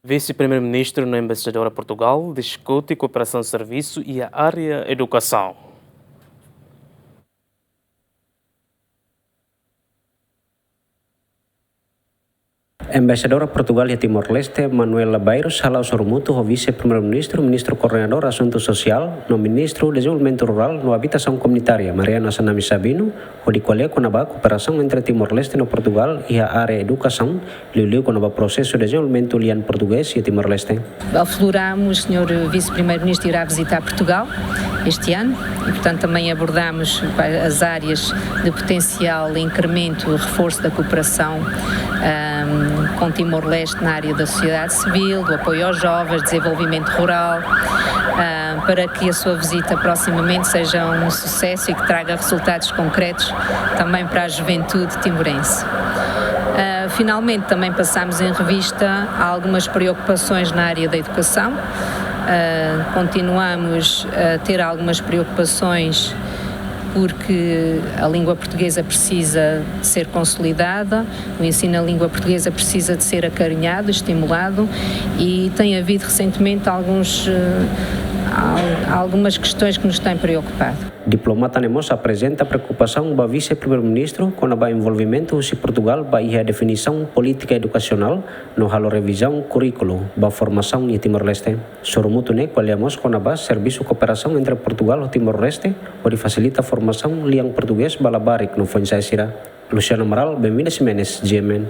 Vice-Primeiro-Ministro na Embaixadora Portugal discute cooperação de serviço e a área educação. Embaixadora Portugal e Timor-Leste, Manuela Bayros, halau sormuto o vice-primeiro-ministro, ministro coordenador Assunto Social, no ministro Desenvolvimento Rural, no Habitação Comunitária, Mariana Sanami Sabino, o de qual é a cooperação entre Timor-Leste no Portugal e a área educação, liu com o processo de desenvolvimento lian português e Timor-Leste. Afloramos, o senhor vice-primeiro-ministro irá visitar Portugal este ano e, portanto, também abordamos as áreas de potencial incremento e reforço da cooperação com Timor-Leste na área da sociedade civil, do apoio aos jovens, desenvolvimento rural, para que a sua visita proximamente seja um sucesso e que traga resultados concretos também para a juventude timorense. Finalmente, também passamos em revista algumas preocupações na área da educação. Continuamos a ter algumas preocupações porque a língua portuguesa precisa de ser consolidada, o ensino na língua portuguesa precisa de ser acarinhado, estimulado e tem havido recentemente algumas questões que nos têm preocupado. Diplomata Nemos apresenta preocupação para vice-primeiro-ministro com o envolvimento de Portugal para a definição política educacional no halo revisão currículo para formação em Timor-Leste. Sormuto ne qualiamos com a serviço de cooperação entre Portugal e Timor-Leste onde facilita a formação liang português balabarik no Fonsaisira. Luciano Amaral, bem-vindo a Simenes, GMN.